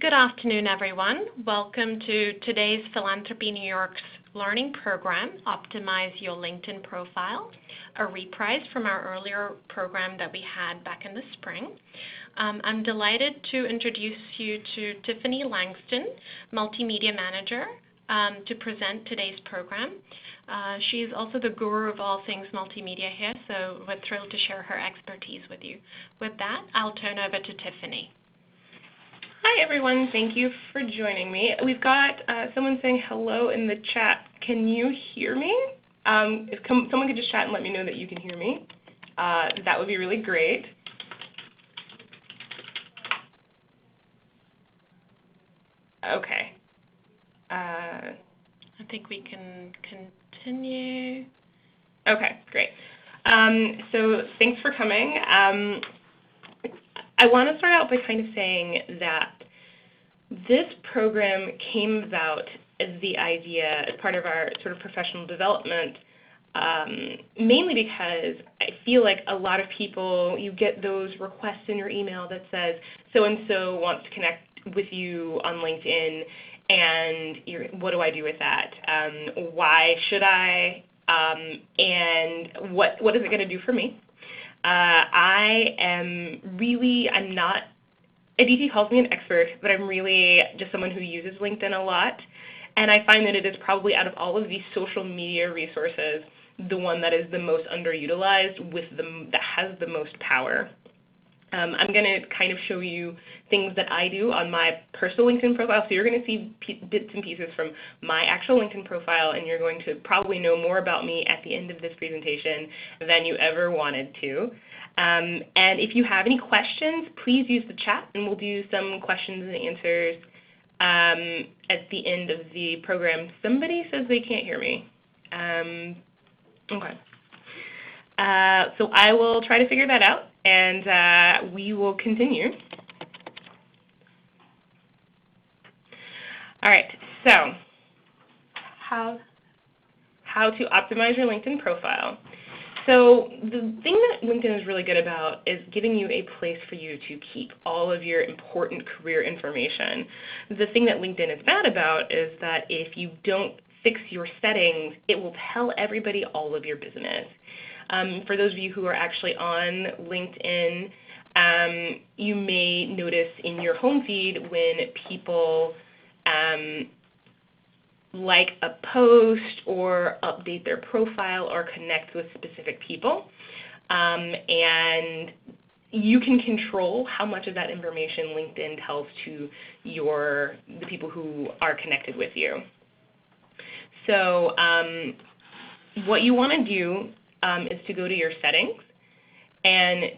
Good afternoon, everyone. Welcome to today's Philanthropy New York's learning program, Optimize Your LinkedIn Profile, a reprise from our earlier program that we had back in the spring. I'm delighted to introduce you to Tiffany Langston, Multimedia Manager, to present today's program. She's also the guru of all things multimedia here, so we're thrilled to share her expertise with you. With that, I'll turn over to Tiffany. Hi, everyone. Thank you for joining me. We've got someone saying hello in the chat. Can you hear me? If someone could just chat and let me know that you can hear me, that would be really great. Okay. I think we can continue. Okay, great. So thanks for coming. I want to start out by kind of saying that this program came about as the idea, as part of our sort of professional development, mainly because I feel like a lot of people, you get those requests in your email that says, so-and-so wants to connect with you on LinkedIn, and what do I do with that? Why should I? And what is it going to do for me? I'm not, Aditi calls me an expert, but I'm really just someone who uses LinkedIn a lot. And I find that it is probably, out of all of these social media resources, the one that is the most underutilized, that has the most power. I'm going to kind of show you things that I do on my personal LinkedIn profile. So you're going to see bits and pieces from my actual LinkedIn profile, and you're going to probably know more about me at the end of this presentation than you ever wanted to. And if you have any questions, please use the chat, and we'll do some questions and answers at the end of the program. Somebody says they can't hear me. Okay. So I will try to figure that out, and we will continue. All right, so how to optimize your LinkedIn profile. So the thing that LinkedIn is really good about is giving you a place for you to keep all of your important career information. The thing that LinkedIn is bad about is that if you don't fix your settings, it will tell everybody all of your business. For those of you who are actually on LinkedIn, you may notice in your home feed when people like a post or update their profile or connect with specific people. And you can control how much of that information LinkedIn tells to the people who are connected with you. So what you want to do is to go to your settings and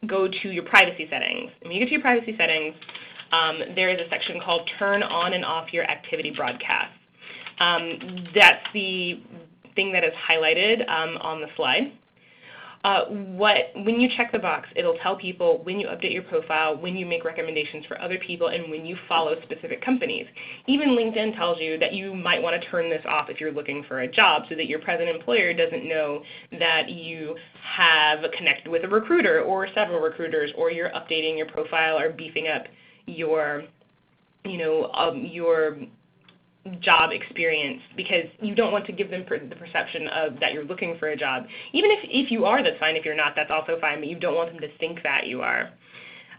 go to your privacy settings. When you get to your privacy settings, there is a section called Turn On and Off Your Activity Broadcasts. That's the thing that is highlighted on the slide. When you check the box, it'll tell people when you update your profile, when you make recommendations for other people, and when you follow specific companies. Even LinkedIn tells you that you might want to turn this off if you're looking for a job so that your present employer doesn't know that you have connected with a recruiter or several recruiters, or you're updating your profile or beefing up your job experience, because you don't want to give them the perception of that you're looking for a job. Even if you are, that's fine. If you're not, that's also fine, but you don't want them to think that you are.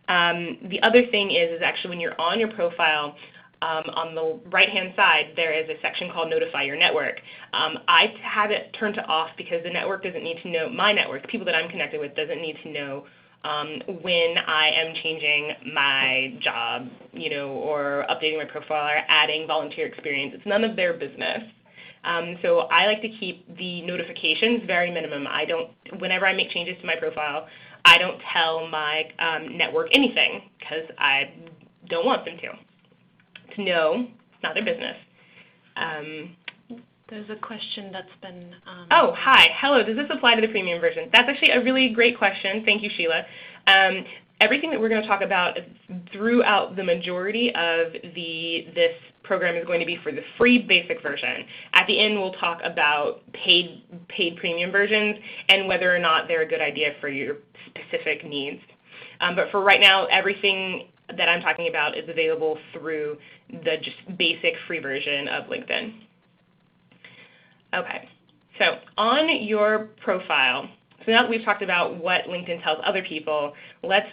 The other thing is actually when you're on your profile, on the right-hand side, there is a section called Notify Your Network. I have it turned to off because the network doesn't need to know, my network, the people that I'm connected with, doesn't need to know when I am changing my job, or updating my profile or adding volunteer experience. It's none of their business. So I like to keep the notifications very minimum. Whenever I make changes to my profile, I don't tell my network anything because I don't want them to know. It's not their business. There's a question that's been... Oh, hi. Hello. Does this apply to the premium version? That's actually a really great question. Thank you, Sheila. Everything that we're going to talk about throughout the majority of this program is going to be for the free basic version. At the end, we'll talk about paid premium versions and whether or not they're a good idea for your specific needs. But for right now, everything that I'm talking about is available through the just basic free version of LinkedIn. Okay, so on your profile, so now that we've talked about what LinkedIn tells other people, let's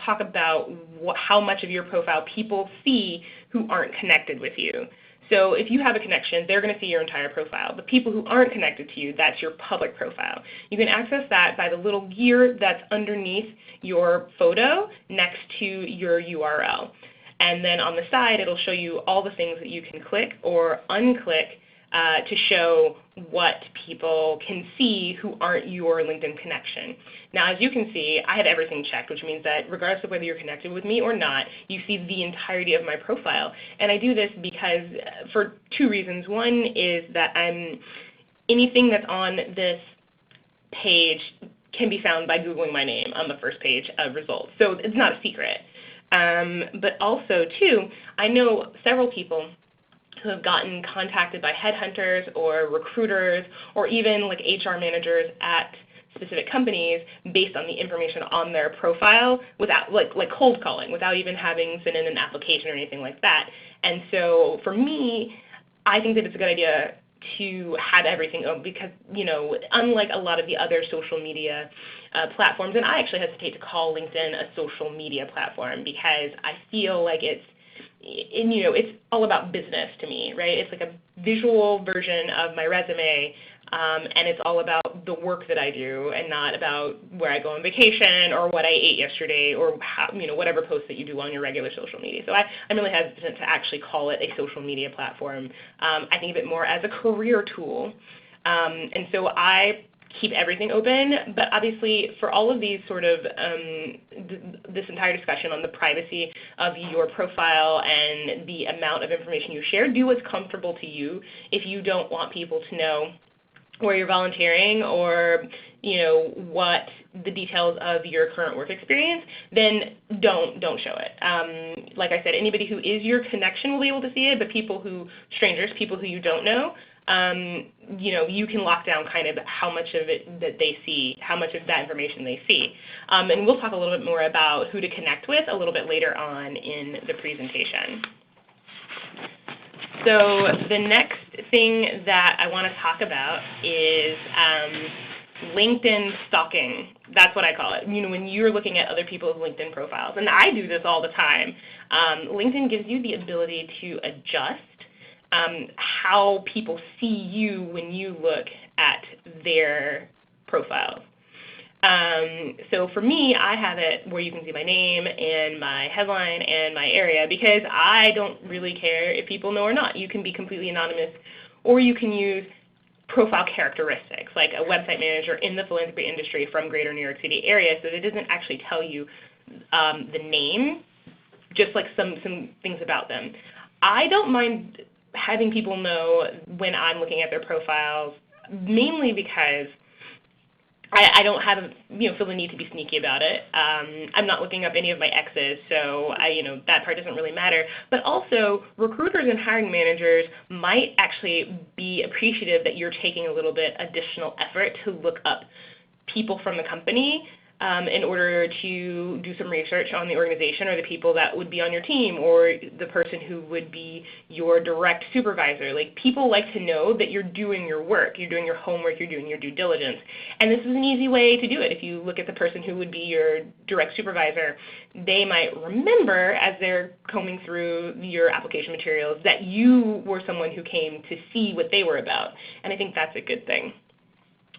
talk about how much of your profile people see who aren't connected with you. So if you have a connection, they're going to see your entire profile. The people who aren't connected to you, that's your public profile. You can access that by the little gear that's underneath your photo next to your URL. And then on the side, it'll show you all the things that you can click or unclick to show what people can see who aren't your LinkedIn connection. Now, as you can see, I have everything checked, which means that regardless of whether you're connected with me or not, you see the entirety of my profile. And I do this because for two reasons. One is that anything that's on this page can be found by Googling my name on the first page of results. So it's not a secret. But also, too, I know several people who have gotten contacted by headhunters or recruiters or even like HR managers at specific companies based on the information on their profile without like cold calling, without even having sent in an application or anything like that. And so for me, I think that it's a good idea to have everything open because, you know, unlike a lot of the other social media platforms, and I actually hesitate to call LinkedIn a social media platform because I feel like it's all about business to me, right? It's like a visual version of my resume, and it's all about the work that I do and not about where I go on vacation or what I ate yesterday or how, whatever post that you do on your regular social media. So I'm really hesitant to actually call it a social media platform. I think of it more as a career tool. And so I keep everything open, but obviously for all of these sort of, this entire discussion on the privacy of your profile and the amount of information you share, do what's comfortable to you. If you don't want people to know where you're volunteering or what the details of your current work experience, then don't show it. Like I said, anybody who is your connection will be able to see it, but strangers, people who you don't know, you can lock down kind of how much of it that they see, how much of that information they see. And we'll talk a little bit more about who to connect with a little bit later on in the presentation. So the next thing that I want to talk about is LinkedIn stalking. That's what I call it. When you're looking at other people's LinkedIn profiles, and I do this all the time, LinkedIn gives you the ability to adjust how people see you when you look at their profiles. So for me, I have it where you can see my name and my headline and my area because I don't really care if people know or not. You can be completely anonymous, or you can use profile characteristics like a website manager in the philanthropy industry from greater New York City area, so that it doesn't actually tell you the name, just like some things about them. I don't mind having people know when I'm looking at their profiles, mainly because I don't feel the need to be sneaky about it. I'm not looking up any of my exes, so that part doesn't really matter. But also, recruiters and hiring managers might actually be appreciative that you're taking a little bit additional effort to look up people from the company in order to do some research on the organization or the people that would be on your team or the person who would be your direct supervisor. Like, people like to know that you're doing your work, you're doing your homework, you're doing your due diligence. And this is an easy way to do it. If you look at the person who would be your direct supervisor, they might remember as they're combing through your application materials that you were someone who came to see what they were about. And I think that's a good thing.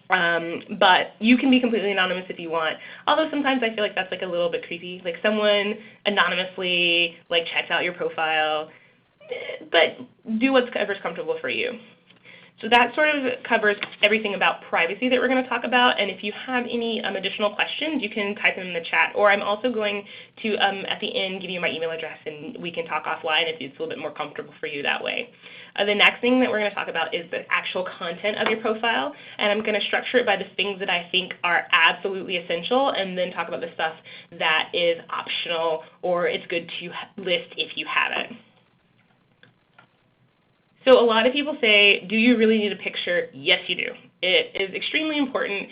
But you can be completely anonymous if you want, although sometimes I feel like that's like a little bit creepy, like someone anonymously checks out your profile, but do whatever's comfortable for you. So that sort of covers everything about privacy that we're going to talk about, and if you have any additional questions, you can type them in the chat, or I'm also going to, at the end, give you my email address, and we can talk offline if it's a little bit more comfortable for you that way. The next thing that we're going to talk about is the actual content of your profile, and I'm going to structure it by the things that I think are absolutely essential, and then talk about the stuff that is optional or it's good to list if you have it. So a lot of people say, do you really need a picture? Yes, you do. It is extremely important.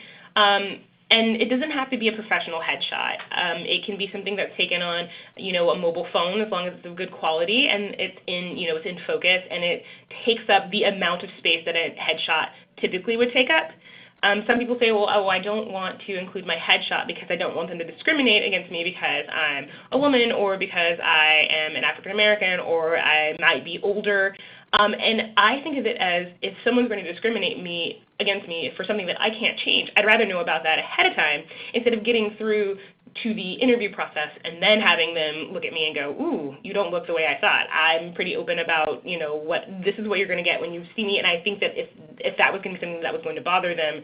And it doesn't have to be a professional headshot. It can be something that's taken on, a mobile phone, as long as it's of good quality and it's in focus, and it takes up the amount of space that a headshot typically would take up. Some people say, well, I don't want to include my headshot because I don't want them to discriminate against me because I'm a woman or because I am an African American or I might be older. And I think of it as, if someone's going to discriminate against me for something that I can't change, I'd rather know about that ahead of time instead of getting through to the interview process and then having them look at me and go, ooh, you don't look the way I thought. I'm pretty open about, this is what you're going to get when you see me. And I think that if that was going to be something that was going to bother them,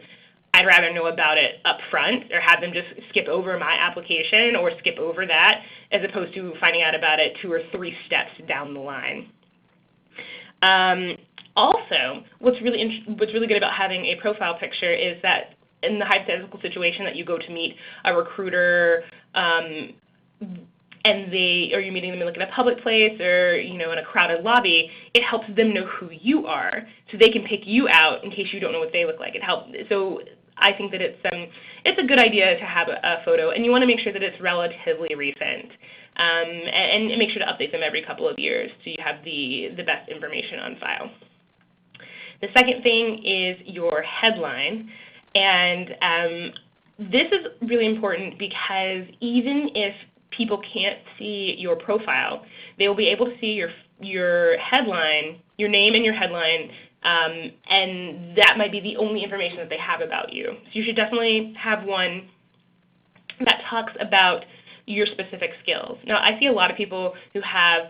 I'd rather know about it up front or have them just skip over my application or skip over that as opposed to finding out about it 2 or 3 steps down the line. Also, what's really good about having a profile picture is that in the hypothetical situation that you go to meet a recruiter and you're meeting them in a public place or in a crowded lobby, it helps them know who you are so they can pick you out in case you don't know what they look like. It helps. So I think that it's a good idea to have a photo, and you want to make sure that it's relatively recent. And make sure to update them every couple of years so you have the best information on file. The second thing is your headline. And this is really important because even if people can't see your profile, they will be able to see your headline, your name and your headline, and that might be the only information that they have about you. So you should definitely have one that talks about your specific skills. Now, I see a lot of people who have,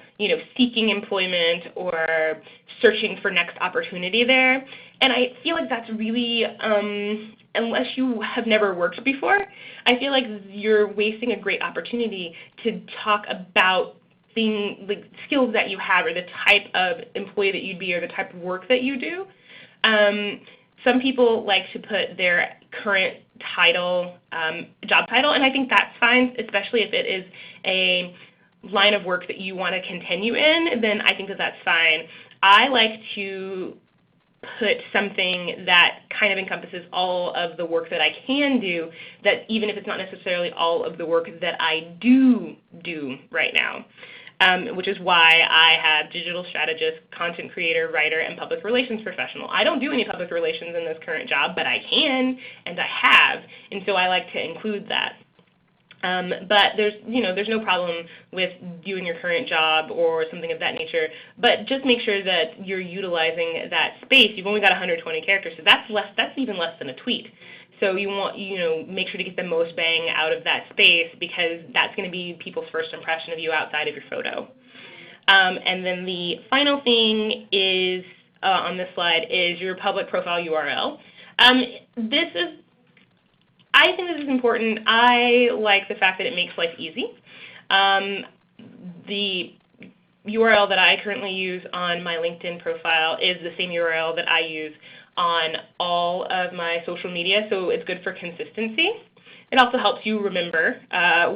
seeking employment or searching for next opportunity there, and I feel like that's really, unless you have never worked before, I feel like you're wasting a great opportunity to talk about skills that you have or the type of employee that you'd be or the type of work that you do. Some people like to put their current title, job title, and I think that's fine, especially if it is a line of work that you want to continue in, then I think that that's fine. I like to put something that kind of encompasses all of the work that I can do, that even if it's not necessarily all of the work that I do right now. Which is why I have digital strategist, content creator, writer, and public relations professional. I don't do any public relations in this current job, but I can, and I have, and so I like to include that. But there's no problem with doing your current job or something of that nature, but just make sure that you're utilizing that space. You've only got 120 characters, so that's even less than a tweet. So you want, make sure to get the most bang out of that space because that's going to be people's first impression of you outside of your photo. And then the final thing is on this slide is your public profile URL. I think this is important. I like the fact that it makes life easy. The URL that I currently use on my LinkedIn profile is the same URL that I use on all of my social media, so it's good for consistency. It also helps you remember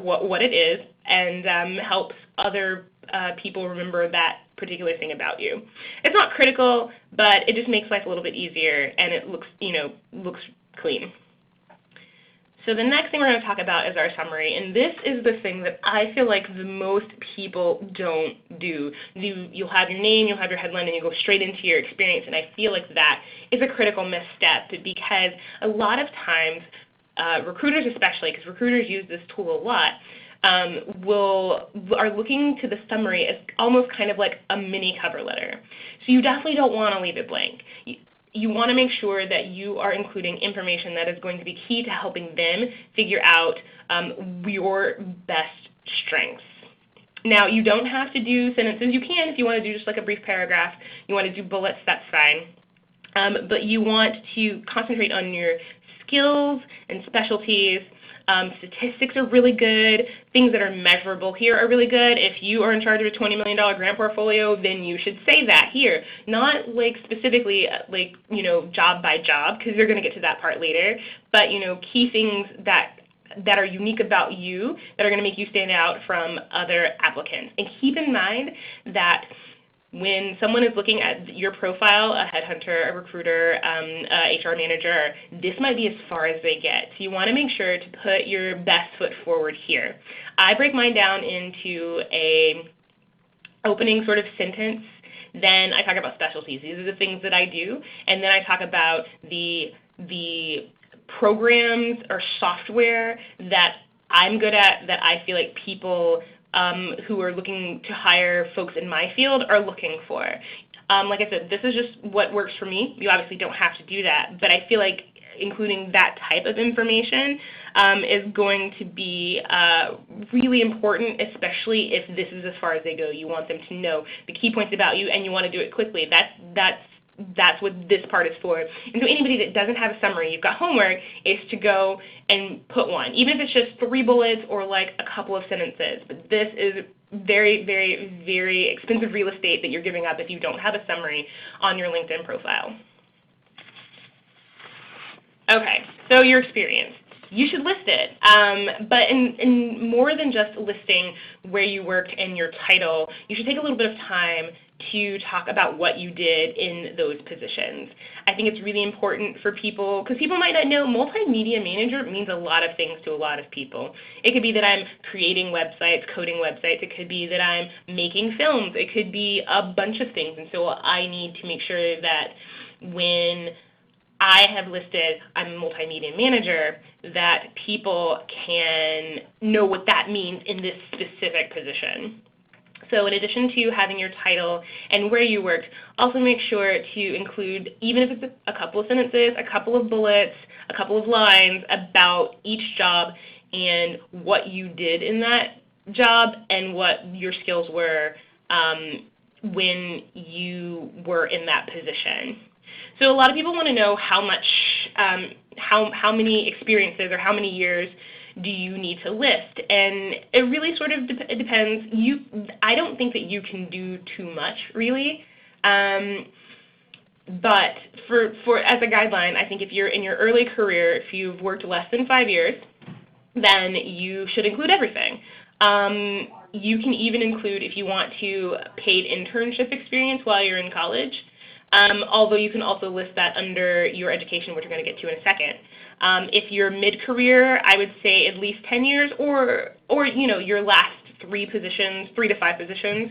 what it is and helps other people remember that particular thing about you. It's not critical, but it just makes life a little bit easier and it looks clean. So the next thing we're going to talk about is our summary, and this is the thing that I feel like the most people don't do. You'll have your name, you'll have your headline, and you go straight into your experience, and I feel like that is a critical misstep because a lot of times, recruiters especially, because recruiters use this tool a lot, are looking to the summary as almost kind of like a mini cover letter. So you definitely don't want to leave it blank. You want to make sure that you are including information that is going to be key to helping them figure out your best strengths. Now, you don't have to do sentences. You can if you want to do just like a brief paragraph. You want to do bullets, that's fine. But you want to concentrate on your skills and specialties. Statistics are really good. Things that are measurable here are really good. If you are in charge of a $20 million grant portfolio, then you should say that here. Not like specifically job by job, because you're going to get to that part later, but key things that are unique about you that are going to make you stand out from other applicants. And keep in mind that when someone is looking at your profile, a headhunter, a recruiter, a HR manager, this might be as far as they get. So you want to make sure to put your best foot forward here. I break mine down into a opening sort of sentence. Then I talk about specialties. These are the things that I do. And then I talk about the programs or software that I'm good at, that I feel like people who are looking to hire folks in my field are looking for. Like I said, this is just what works for me. You obviously don't have to do that, but I feel like including that type of information is going to be really important, especially if this is as far as they go. You want them to know the key points about you, and you want to do it quickly. That's what this part is for. And so anybody that doesn't have a summary, you've got homework, is to go and put one, even if it's just 3 bullets or like a couple of sentences. But this is very, very, very expensive real estate that you're giving up if you don't have a summary on your LinkedIn profile. Okay, so your experience. You should list it, but in more than just listing where you worked and your title, you should take a little bit of time to talk about what you did in those positions. I think it's really important for people, because people might not know, multimedia manager means a lot of things to a lot of people. It could be that I'm creating websites, coding websites. It could be that I'm making films. It could be a bunch of things, and so I need to make sure that when I have listed I'm a multimedia manager, that people can know what that means in this specific position. So in addition to having your title and where you worked, also make sure to include, even if it's a couple of sentences, a couple of bullets, a couple of lines about each job and what you did in that job and what your skills were when you were in that position. So a lot of people want to know how much, how many experiences or how many years do you need to list, and it really sort of depends. I don't think that you can do too much, really, but for as a guideline, I think if you're in your early career, if you've worked less than 5 years, then you should include everything. You can even include, if you want to, paid internship experience while you're in college. Although you can also list that under your education, which we're going to get to in a second. If you're mid-career, I would say at least 10 years, or you know, your last 3 to 5 positions.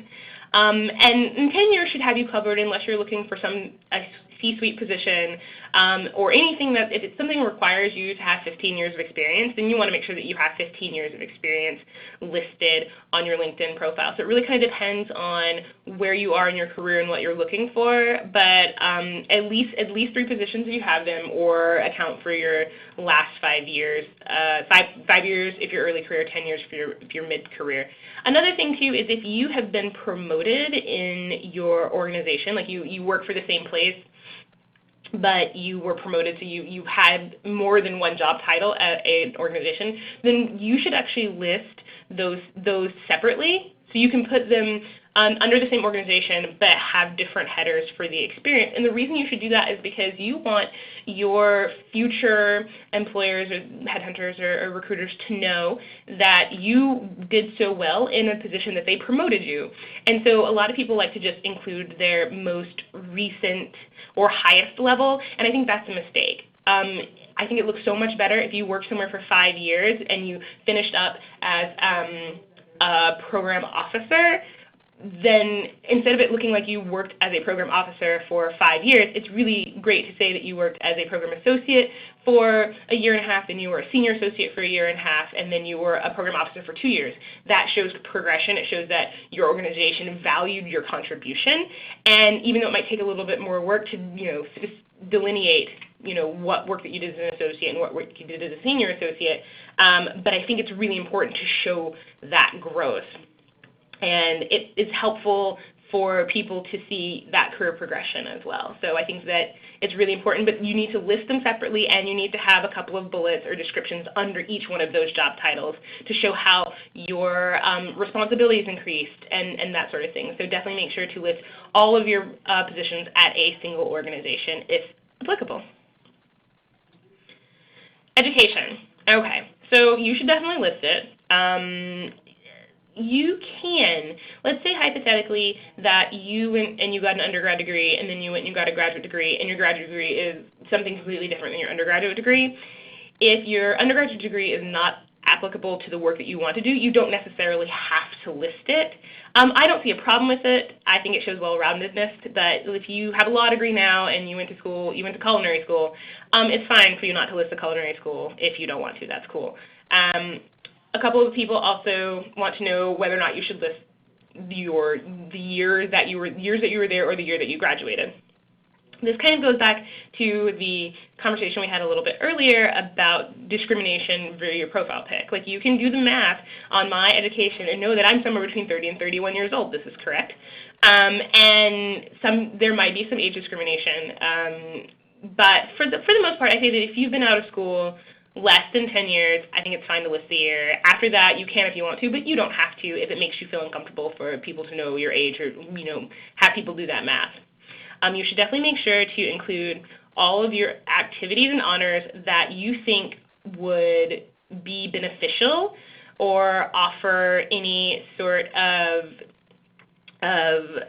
And 10 years should have you covered unless you're looking for a C-suite position or anything that, if it's something that requires you to have 15 years of experience, then you want to make sure that you have 15 years of experience listed on your LinkedIn profile. So it really kind of depends on where you are in your career and what you're looking for, but at least 3 positions if you have them, or account for your last 5 years, 5 years if you're early career, 10 years if you're mid-career. Another thing too is if you have been promoted in your organization, like you work for the same place, but you were promoted, so you had more than one job title at an organization, then you should actually list those separately. So you can put them under the same organization but have different headers for the experience. And the reason you should do that is because you want your future employers or headhunters or recruiters to know that you did so well in a position that they promoted you. And so a lot of people like to just include their most recent or highest level, and I think that's a mistake. I think it looks so much better if you worked somewhere for 5 years and you finished up as a program officer. Then instead of it looking like you worked as a program officer for 5 years, it's really great to say that you worked as a program associate for a year and a half, then you were a senior associate for a year and a half, and then you were a program officer for 2 years. That shows progression. It shows that your organization valued your contribution, and even though it might take a little bit more work to, delineate, what work that you did as an associate and what work you did as a senior associate, but I think it's really important to show that growth. And it is helpful for people to see that career progression as well. So I think that it's really important, but you need to list them separately, and you need to have a couple of bullets or descriptions under each one of those job titles to show how your responsibilities increased and that sort of thing. So definitely make sure to list all of your positions at a single organization if applicable. Education. Okay, so you should definitely list it. you can, let's say hypothetically that you went and you got an undergrad degree and then you went and you got a graduate degree, and your graduate degree is something completely different than your undergraduate degree. If your undergraduate degree is not applicable to the work that you want to do, you don't necessarily have to list it. I don't see a problem with it. I think it shows well-roundedness, but if you have a law degree now and you went to culinary school, it's fine for you not to list the culinary school if you don't want to. That's cool. A couple of people also want to know whether or not you should list the years that you were there or the year that you graduated. This kind of goes back to the conversation we had a little bit earlier about discrimination via your profile pic. Like, you can do the math on my education and know that I'm somewhere between 30 and 31 years old. This is correct. And there might be some age discrimination. But for the most part, I say that if you've been out of school less than 10 years, I think it's fine to list the year. After that, you can if you want to, but you don't have to if it makes you feel uncomfortable for people to know your age or, have people do that math. You should definitely make sure to include all of your activities and honors that you think would be beneficial or offer any sort of a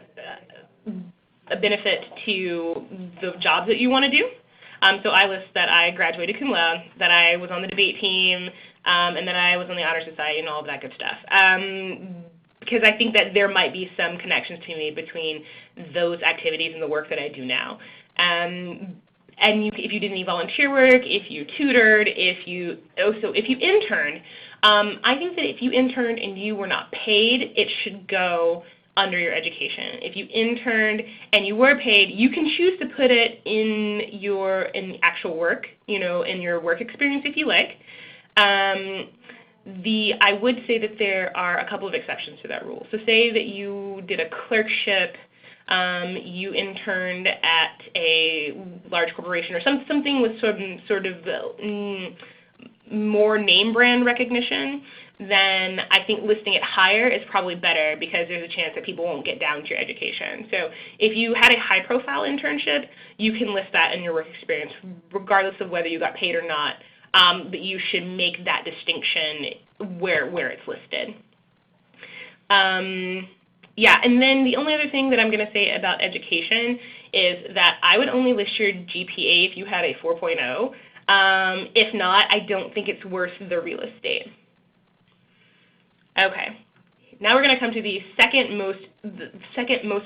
benefit to the jobs that you want to do. So I list that I graduated cum laude, that I was on the debate team, and that I was on the Honor Society and all of that good stuff. Because I think that there might be some connections to me between those activities and the work that I do now. If you did any volunteer work, if you tutored, if you interned, I think that if you interned and you were not paid, it should go under your education. If you interned and you were paid, you can choose to put it in actual work, in your work experience if you like. I would say that there are a couple of exceptions to that rule. So say that you did a clerkship, you interned at a large corporation or something with sort of more name brand recognition, then I think listing it higher is probably better because there's a chance that people won't get down to your education. So if you had a high-profile internship, you can list that in your work experience regardless of whether you got paid or not. But you should make that distinction where it's listed. And then the only other thing that I'm going to say about education is that I would only list your GPA if you had a 4.0. If not, I don't think it's worth the real estate. Okay, now we're going to come to the second most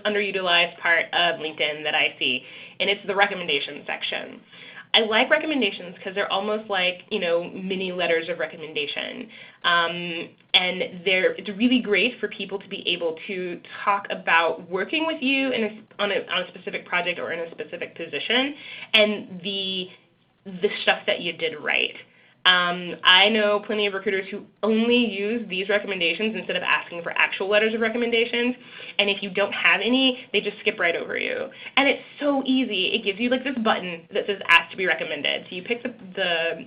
underutilized part of LinkedIn that I see, and it's the recommendation section. I like recommendations because they're almost like, mini letters of recommendation. And it's really great for people to be able to talk about working with you on a specific project or in a specific position and the stuff that you did right. I know plenty of recruiters who only use these recommendations instead of asking for actual letters of recommendations, and if you don't have any, they just skip right over you. And it's so easy. It gives you like this button that says Ask to be recommended. So you pick the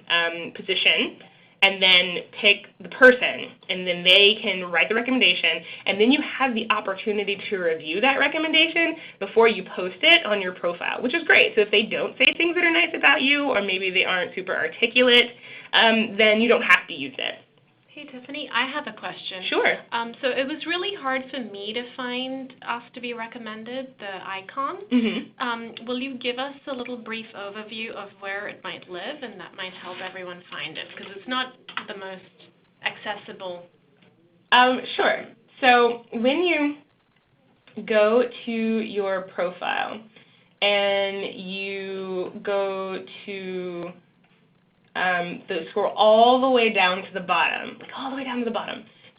position and then pick the person, and then they can write the recommendation, and then you have the opportunity to review that recommendation before you post it on your profile, which is great. So if they don't say things that are nice about you, or maybe they aren't super articulate, then you don't have to use it. Hey, Tiffany, I have a question. Sure. So it was really hard for me to find Ask to be recommended, the icon. Mm-hmm. Will you give us a little brief overview of where it might live, and that might help everyone find it, because it's not the most accessible. Sure. So when you go to your profile and you go to scroll all the way down to the bottom,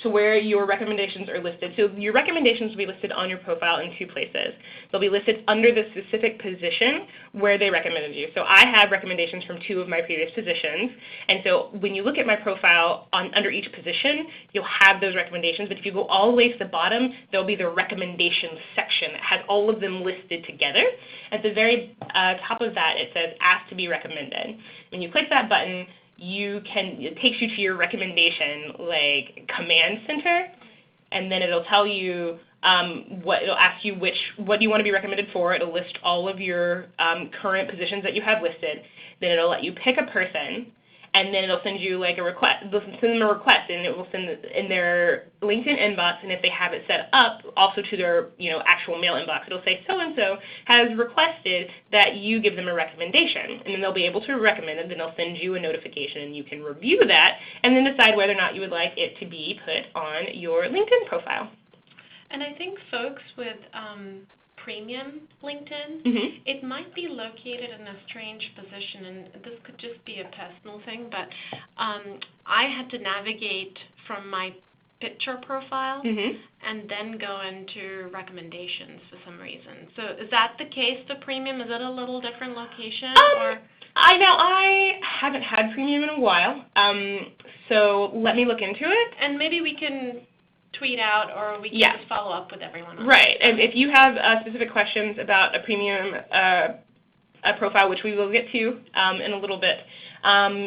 to where your recommendations are listed. So your recommendations will be listed on your profile in two places. They'll be listed under the specific position where they recommended you. So I have recommendations from 2 of my previous positions, and so when you look at my profile under each position, you'll have those recommendations, but if you go all the way to the bottom, there'll be the recommendations section that has all of them listed together. At the very top of that, it says Ask to be recommended. When you click that button, it takes you to your recommendation command center, and then it'll tell you it'll ask you what do you want to be recommended for. It'll list all of your current positions that you have listed. Then it'll let you pick a person, and then it'll send you like a request. They'll send them a request, and it will send it in their LinkedIn inbox. And if they have it set up, also to their actual mail inbox, it'll say so and so has requested that you give them a recommendation, and then they'll be able to recommend it. Then they'll send you a notification, and you can review that, and then decide whether or not you would like it to be put on your LinkedIn profile. And I think folks with premium LinkedIn, it might be located in a strange position, and this could just be a personal thing, but I had to navigate from my picture profile and then go into recommendations for some reason. So is that the case, the premium? Is it a little different location? I haven't had premium in a while, so let me look into it. And maybe we can tweet out, or we can just follow up with everyone on Right. And if you have specific questions about a premium a profile, which we will get to in a little bit,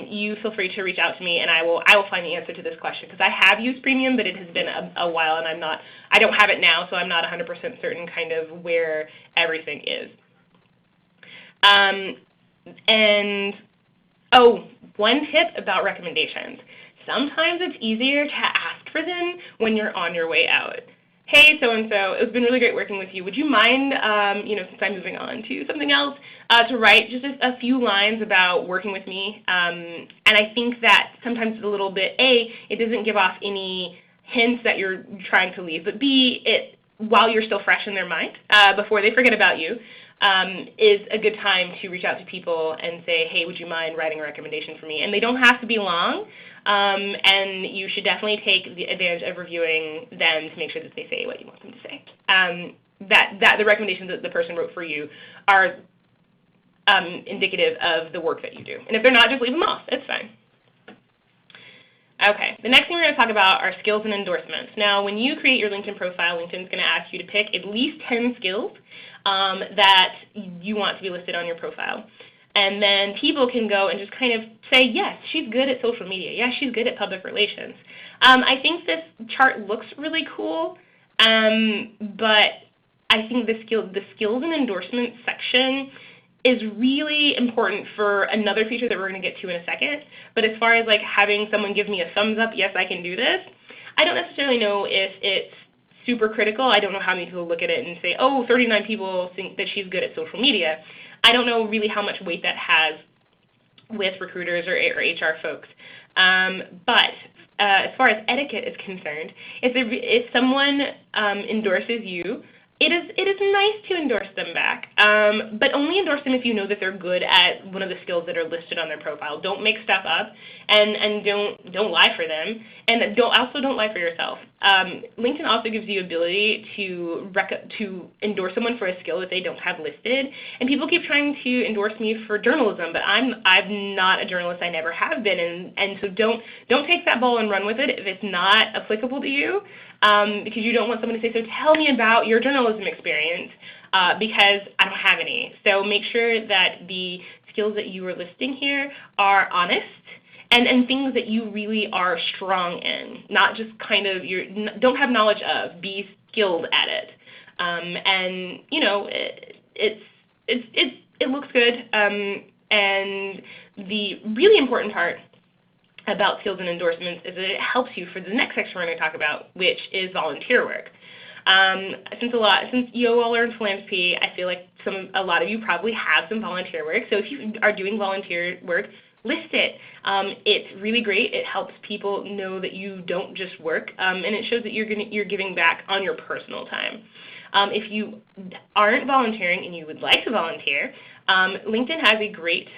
you feel free to reach out to me, and I will find the answer to this question, because I have used premium, but it has been a while, and I don't have it now, so I'm not 100% certain kind of where everything is. One tip about recommendations. Sometimes it's easier to ask for them when you're on your way out. Hey, so-and-so, it's been really great working with you. Would you mind, since I'm moving on to something else, to write just a few lines about working with me? And I think that sometimes it's a little bit, A, it doesn't give off any hints that you're trying to leave, but B, while you're still fresh in their mind, before they forget about you, is a good time to reach out to people and say, hey, would you mind writing a recommendation for me? And they don't have to be long, and you should definitely take the advantage of reviewing them to make sure that they say what you want them to say. That the recommendations that the person wrote for you are indicative of the work that you do. And if they're not, just leave them off. It's fine. Okay, the next thing we're going to talk about are skills and endorsements. Now, when you create your LinkedIn profile, LinkedIn's going to ask you to pick at least 10 skills that you want to be listed on your profile. And then people can go and just kind of say, yes, she's good at social media. Yes, she's good at public relations. I think this chart looks really cool, but I think the skills and endorsements section is really important for another feature that we're going to get to in a second. But as far as like having someone give me a thumbs up, yes, I can do this, I don't necessarily know if it's super critical. I don't know how many people look at it and say, oh, 39 people think that she's good at social media. I don't know really how much weight that has with recruiters or HR folks. But as far as etiquette is concerned, if someone endorses you, it is nice to endorse them back, but only endorse them if you know that they're good at one of the skills that are listed on their profile. Don't make stuff up, and don't lie for them, and don't lie for yourself. LinkedIn also gives you ability to endorse someone for a skill that they don't have listed, and people keep trying to endorse me for journalism, but I'm not a journalist. I never have been, and so don't take that ball and run with it if it's not applicable to you. Because you don't want someone to say, so tell me about your journalism experience, because I don't have any. So make sure that the skills that you are listing here are honest and things that you really are strong in, not just kind of don't have knowledge of, be skilled at it. And it looks good. And the really important part about skills and endorsements is that it helps you for the next section we're going to talk about, which is volunteer work. Since you all are in philanthropy, I feel like a lot of you probably have some volunteer work. So if you are doing volunteer work, list it. It's really great. It helps people know that you don't just work, and it shows that you're giving back on your personal time. If you aren't volunteering and you would like to volunteer, LinkedIn has a great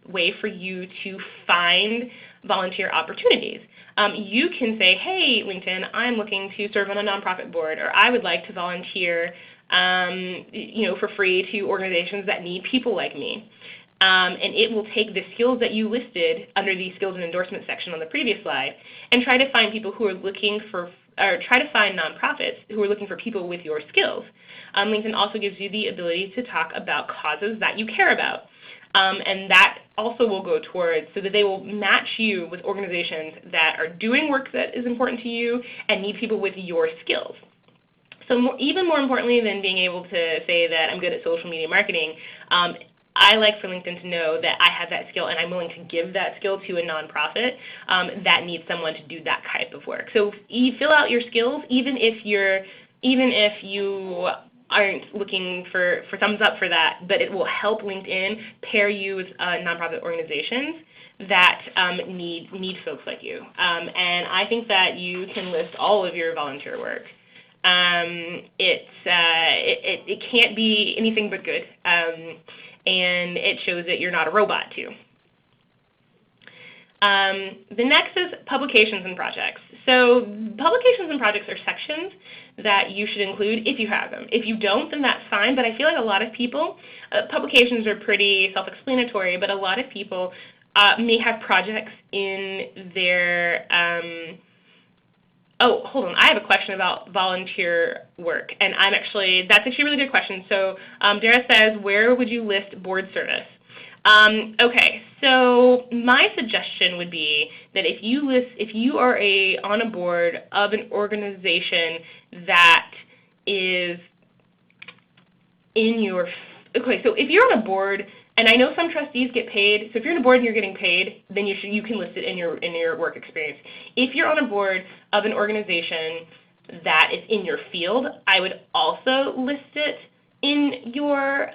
way for you to find volunteer opportunities. You can say, hey, LinkedIn, I'm looking to serve on a nonprofit board, or I would like to volunteer for free to organizations that need people like me. And it will take the skills that you listed under the skills and endorsement section on the previous slide and try to find people who are looking for, or try to find nonprofits who are looking for people with your skills. LinkedIn also gives you the ability to talk about causes that you care about. And that also will go towards, so that they will match you with organizations that are doing work that is important to you and need people with your skills. So even more importantly than being able to say that I'm good at social media marketing, I like for LinkedIn to know that I have that skill and I'm willing to give that skill to a nonprofit that needs someone to do that type of work. So you fill out your skills, even if you aren't looking for thumbs up for that, but it will help LinkedIn pair you with nonprofit organizations that need folks like you. And I think that you can list all of your volunteer work. It can't be anything but good, and it shows that you're not a robot too. The next is publications and projects. So publications and projects are sections that you should include if you have them. If you don't, then that's fine, but I feel like a lot of people, publications are pretty self-explanatory, but a lot of people may have projects in their, oh, hold on, I have a question about volunteer work, and that's actually a really good question. So Dara says, where would you list board service? Okay, so my suggestion would be that if you are on a board of an organization that is in your, okay, so if you're on a board, and I know some trustees get paid, so if you're on a board and you're getting paid, then you can list it in your work experience. If you're on a board of an organization that is in your field, I would also list it in your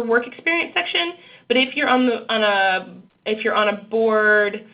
work experience section. But if you're on a board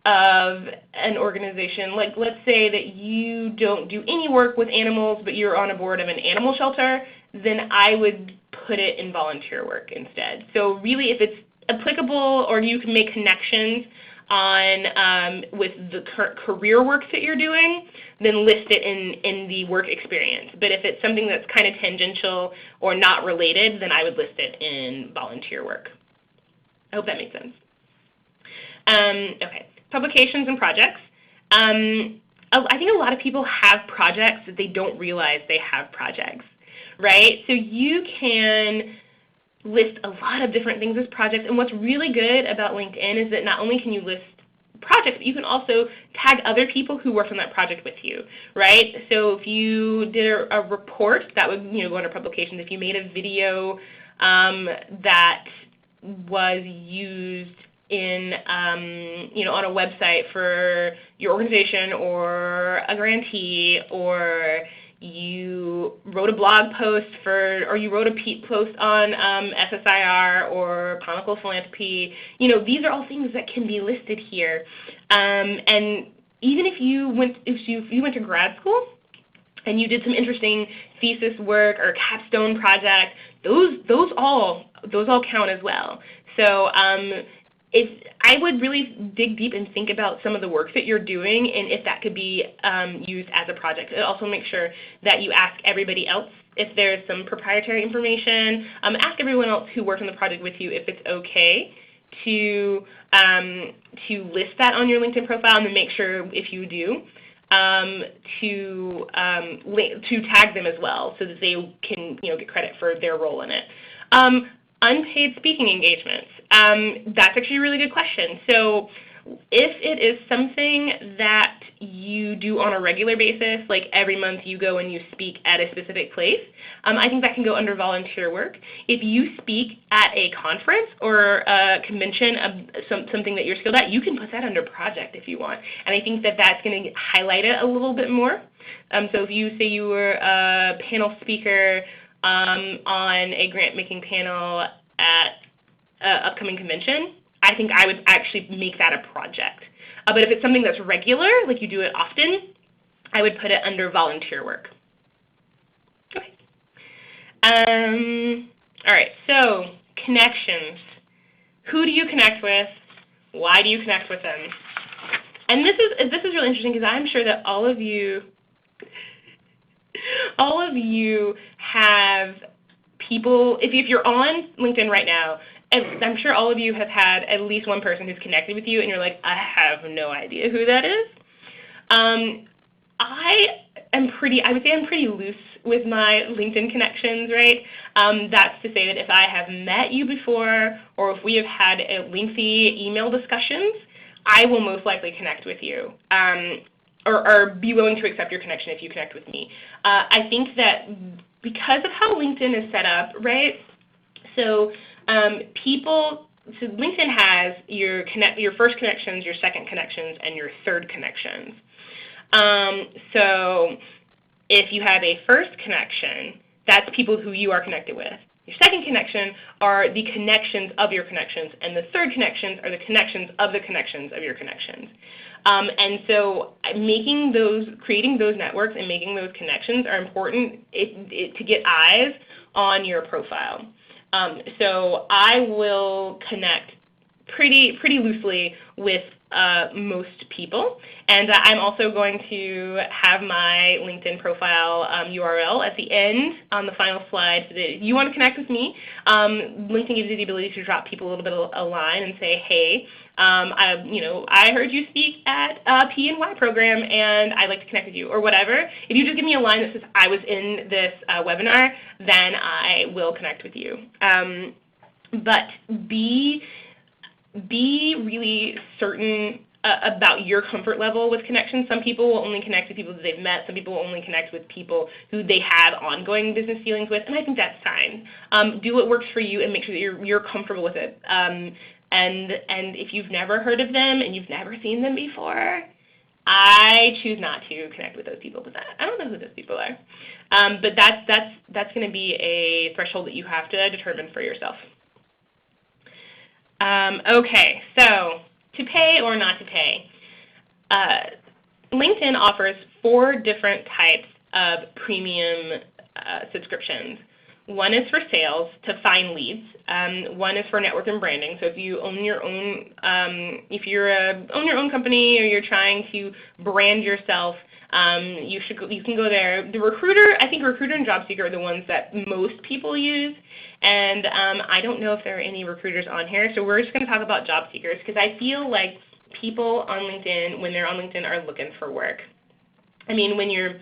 of an organization, like let's say that you don't do any work with animals, but you're on a board of an animal shelter, then I would put it in volunteer work instead. So really, if it's applicable or you can make connections on with the career work that you're doing, then list it in the work experience. But if it's something that's kind of tangential or not related, then I would list it in volunteer work. I hope that makes sense. Okay, publications and projects. I think a lot of people have projects that they don't realize they have projects, right? So you can list a lot of different things as projects, and what's really good about LinkedIn is that not only can you list projects, but you can also tag other people who worked on that project with you, right? So if you did a report, that would go under publications. If you made a video that was used in on a website for your organization or a grantee, or you wrote a blog post or you wrote a post on SSIR or Conical Philanthropy, these are all things that can be listed here. And even if you went to grad school and you did some interesting thesis work or capstone project, those all count as well. So I would really dig deep and think about some of the work that you're doing and if that could be used as a project. Also make sure that you ask everybody else if there's some proprietary information. Ask everyone else who worked on the project with you if it's okay to list that on your LinkedIn profile, and then make sure if you do to tag them as well so that they can get credit for their role in it. Unpaid speaking engagements. That's actually a really good question. So if it is something that you do on a regular basis, like every month you go and you speak at a specific place, I think that can go under volunteer work. If you speak at a conference or a convention of something that you're skilled at, you can put that under project if you want. And I think that that's going to highlight it a little bit more. So if you say you were a panel speaker on a grant-making panel at an upcoming convention, I think I would actually make that a project. But if it's something that's regular, like you do it often, I would put it under volunteer work. Okay. All right, so connections. Who do you connect with? Why do you connect with them? And this is really interesting because I'm sure that all of you have people, if you're on LinkedIn right now, and I'm sure all of you have had at least one person who's connected with you and you're like, I have no idea who that is. I would say I'm pretty loose with my LinkedIn connections, right? That's to say that if I have met you before or if we have had a lengthy email discussions, I will most likely connect with you. Or be willing to accept your connection if you connect with me. I think that because of how LinkedIn is set up, right? So so LinkedIn has your first connections, your second connections, and your third connections. So if you have a first connection, that's people who you are connected with. Your second connection are the connections of your connections, and the third connections are the connections of the connections of your connections. And so creating those networks and making those connections are important to get eyes on your profile. So I will connect pretty loosely with most people, and I'm also going to have my LinkedIn profile URL at the end on the final slide. So that if you want to connect with me, LinkedIn gives you the ability to drop people a little bit of a line and say, hey, I heard you speak at P&Y program, and I'd like to connect with you, or whatever. If you just give me a line that says I was in this webinar, then I will connect with you. But be really certain about your comfort level with connections. Some people will only connect with people that they've met. Some people will only connect with people who they have ongoing business dealings with, and I think that's fine. Do what works for you and make sure that you're comfortable with it. And if you've never heard of them and you've never seen them before, I choose not to connect with those people because I don't know who those people are. But that's going to be a threshold that you have to determine for yourself. Okay, so to pay or not to pay. LinkedIn offers 4 different types of premium subscriptions. One is for sales to find leads. One is for network and branding. So if you own your own, own your own company or you're trying to brand yourself, you can go there. The Recruiter, I think Recruiter and JobSeeker are the ones that most people use, and I don't know if there are any recruiters on here, so we're just going to talk about job seekers because I feel like people on LinkedIn, when they're on LinkedIn, are looking for work. I mean, when you're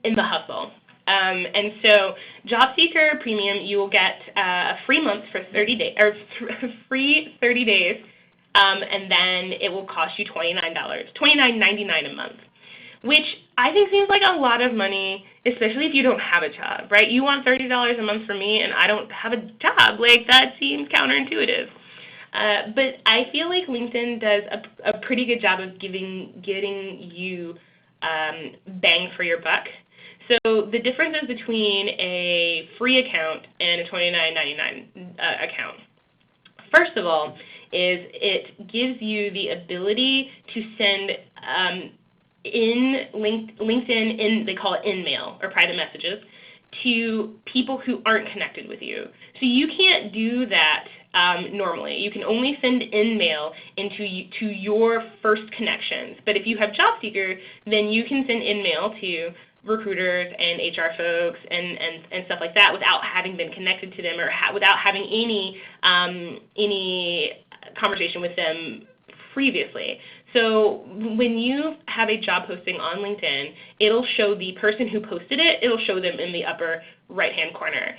in the hustle. And so JobSeeker Premium, you will get a free month for 30 days, or free 30 days. And then it will cost you $29.99 a month, which I think seems like a lot of money, especially if you don't have a job, right? You want $30 a month from me, and I don't have a job. Like, that seems counterintuitive. But I feel like LinkedIn does a pretty good job of getting you bang for your buck. So the differences between a free account and a $29.99 account. First of all, is it gives you the ability to send LinkedIn, they call it in-mail or private messages, to people who aren't connected with you. So you can't do that normally. You can only send in-mail to your first connections. But if you have JobSeeker, then you can send in-mail to recruiters and HR folks and stuff like that without having been connected to them or without having any conversation with them previously. So when you have a job posting on LinkedIn, it'll show the person who posted it, it'll show them in the upper right-hand corner.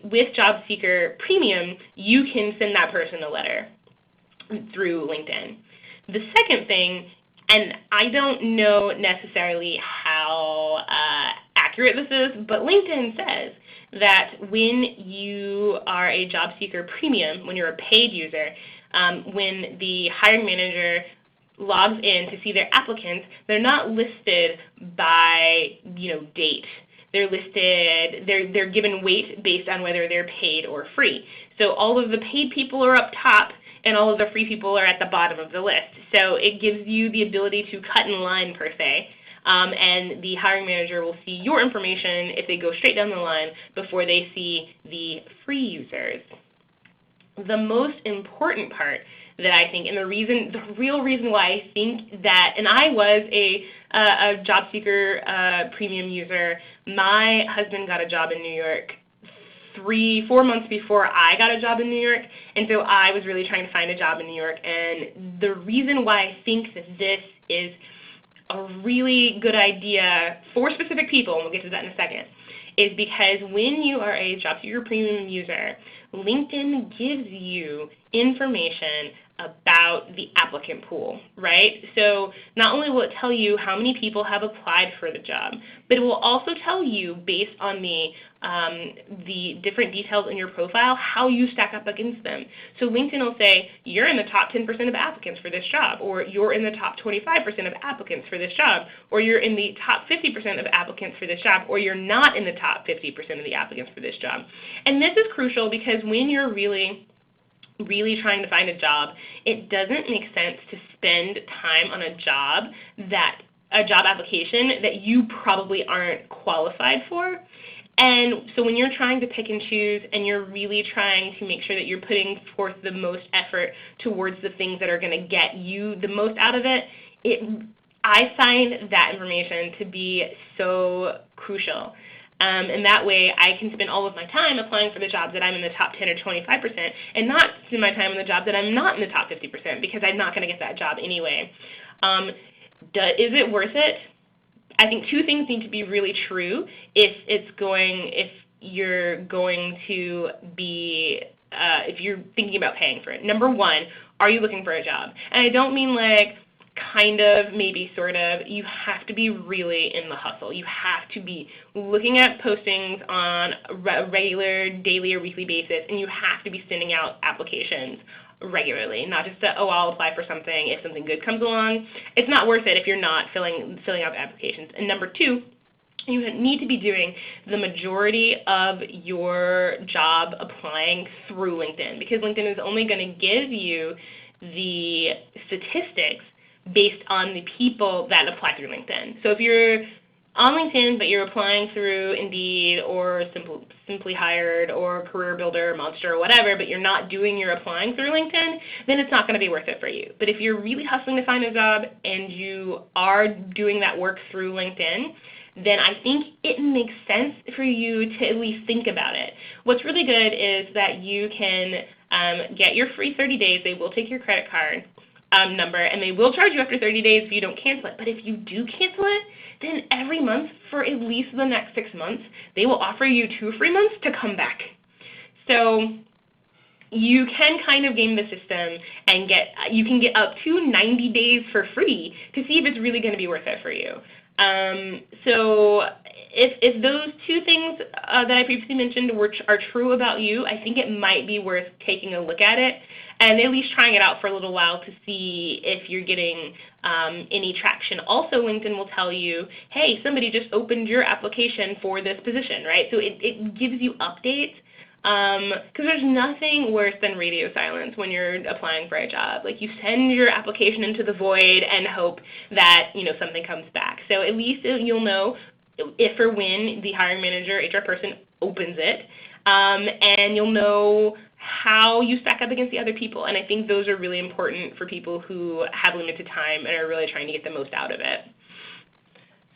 With JobSeeker Premium, you can send that person a letter through LinkedIn. The second thing, and I don't know necessarily how accurate this is, but LinkedIn says that when you are a JobSeeker Premium, when you're a paid user, when the hiring manager logs in to see their applicants, they're not listed by date. They're listed. They're given weight based on whether they're paid or free. So all of the paid people are up top, and all of the free people are at the bottom of the list. So it gives you the ability to cut in line, per se, and the hiring manager will see your information if they go straight down the line before they see the free users. The most important part that I think, and the real reason why I think that, and I was a JobSeeker Premium user. My husband got a job in New York 4 months before I got a job in New York, and so I was really trying to find a job in New York. And the reason why I think that this is a really good idea for specific people, and we'll get to that in a second, is because when you are a JobSeeker Premium user, LinkedIn gives you information about the applicant pool, right? So not only will it tell you how many people have applied for the job, but it will also tell you, based on the different details in your profile, how you stack up against them. So LinkedIn will say, you're in the top 10% of applicants for this job, or you're in the top 25% of applicants for this job, or you're in the top 50% of applicants for this job, or you're not in the top 50% of the applicants for this job. And this is crucial because when you're really trying to find a job, it doesn't make sense to spend time on a job application that you probably aren't qualified for. And so when you're trying to pick and choose and you're really trying to make sure that you're putting forth the most effort towards the things that are going to get you the most out of it, I find that information to be so crucial. And that way I can spend all of my time applying for the jobs that I'm in the top 10 or 25% and not spend my time on the jobs that I'm not in the top 50% because I'm not going to get that job anyway. Is it worth it? I think two things need to be really true if you're thinking about paying for it. Number one, are you looking for a job? And I don't mean like kind of, maybe, sort of. You have to be really in the hustle. You have to be looking at postings on a regular, daily, or weekly basis, and you have to be sending out applications regularly, not just that, I'll apply for something if something good comes along. It's not worth it if you're not filling out applications. And number two, you need to be doing the majority of your job applying through LinkedIn, because LinkedIn is only going to give you the statistics based on the people that apply through LinkedIn. So if you're on LinkedIn but you're applying through Indeed or Simply Hired or Career Builder or Monster or whatever, but you're not doing your applying through LinkedIn, then it's not going to be worth it for you. But if you're really hustling to find a job and you are doing that work through LinkedIn, then I think it makes sense for you to at least think about it. What's really good is that you can get your free 30 days. They will take your credit card number, and they will charge you after 30 days if you don't cancel it. But if you do cancel it, then every month for at least the next 6 months, they will offer you 2 free months to come back. So you can kind of game the system and you can get up to 90 days for free to see if it's really going to be worth it for you. So if those two things that I previously mentioned are true about you, I think it might be worth taking a look at it and at least trying it out for a little while to see if you're getting any traction. Also, LinkedIn will tell you, hey, somebody just opened your application for this position, right? So it gives you updates. Because there's nothing worse than radio silence when you're applying for a job. Like, you send your application into the void and hope that, something comes back. So at least you'll know if or when the hiring manager, HR person, opens it, and you'll know how you stack up against the other people. And I think those are really important for people who have limited time and are really trying to get the most out of it.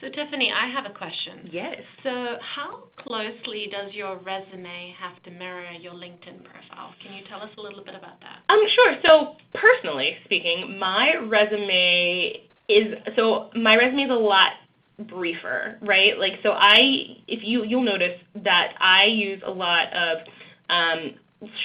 So Tiffany, I have a question. Yes. So how closely does your resume have to mirror your LinkedIn profile? Can you tell us a little bit about that? Sure. So personally speaking, my resume is a lot briefer, right? Like, so you'll notice that I use a lot of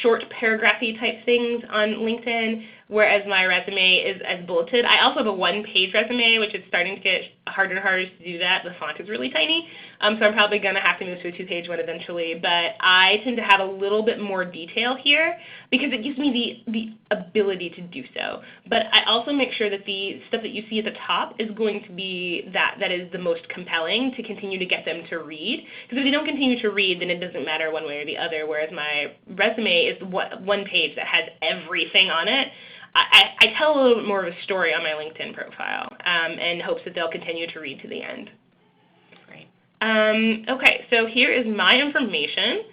short paragraphy type things on LinkedIn, whereas my resume is as bulleted. I also have a one-page resume, which is starting to get harder and harder to do that. The font is really tiny, so I'm probably going to have to move to a two-page one eventually. But I tend to have a little bit more detail here because it gives me the ability to do so. But I also make sure that the stuff that you see at the top is going to be that is the most compelling to continue to get them to read. Because if they don't continue to read, then it doesn't matter one way or the other, whereas my resume is one page that has everything on it. I tell a little bit more of a story on my LinkedIn profile in hopes that they'll continue to read to the end. Great. Okay, so here is my information.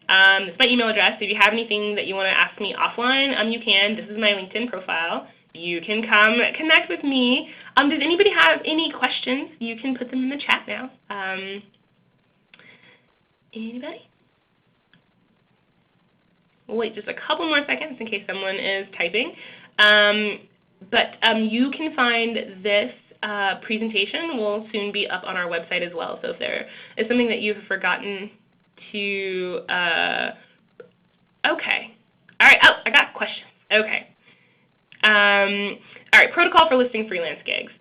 This is my email address. If you have anything that you want to ask me offline, you can. This is my LinkedIn profile. You can come connect with me. Does anybody have any questions? You can put them in the chat now. Anybody? We'll wait just a couple more seconds in case someone is typing. But you can find this presentation will soon be up on our website as well. So if there is something that you've forgotten to, okay. All right, I got questions. Okay. All right, protocol for listing freelance gigs.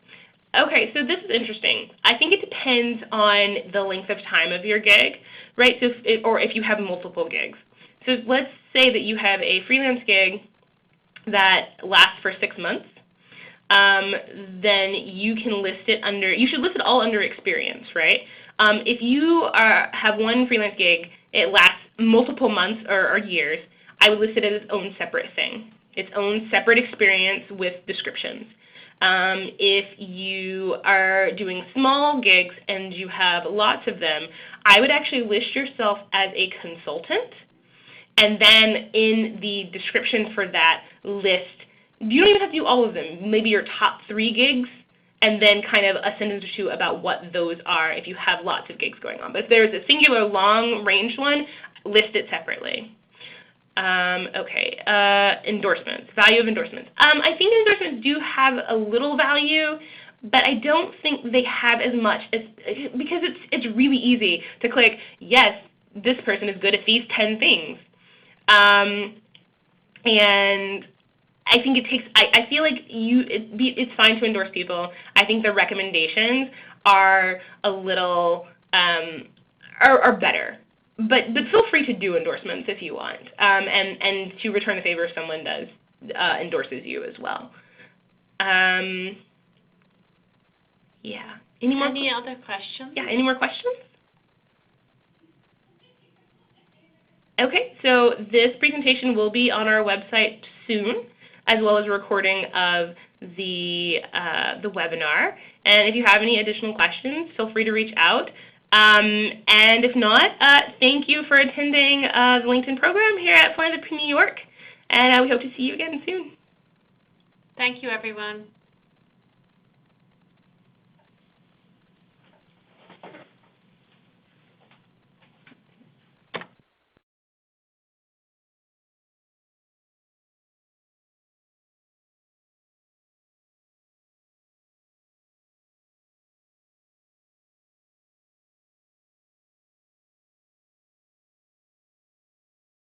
Okay, so this is interesting. I think it depends on the length of time of your gig, right? So or if you have multiple gigs. So let's say that you have a freelance gig that lasts for 6 months. Then you can list it under, you should list it all under experience, right? If you have one freelance gig, it lasts multiple months or years, I would list it as its own separate thing, its own separate experience with descriptions. If you are doing small gigs and you have lots of them, I would actually list yourself as a consultant, and then in the description for that list, you don't even have to do all of them, maybe your top 3 gigs, and then kind of a sentence or two about what those are if you have lots of gigs going on. But if there's a singular long-range one, list it separately. Endorsements, value of endorsements. I think endorsements do have a little value, but I don't think they have as much as, because it's really easy to click, yes, this person is good at these 10 things. And I think it takes, I feel like it's fine to endorse people. I think the recommendations are a little, are better. But feel free to do endorsements if you want, and to return the favor if someone does endorses you as well. Yeah. Any other questions? Yeah. Any more questions? Okay. So this presentation will be on our website soon, as well as a recording of the webinar. And if you have any additional questions, feel free to reach out. And if not, thank you for attending the LinkedIn program here at Philanthropy New York, and we hope to see you again soon. Thank you, everyone.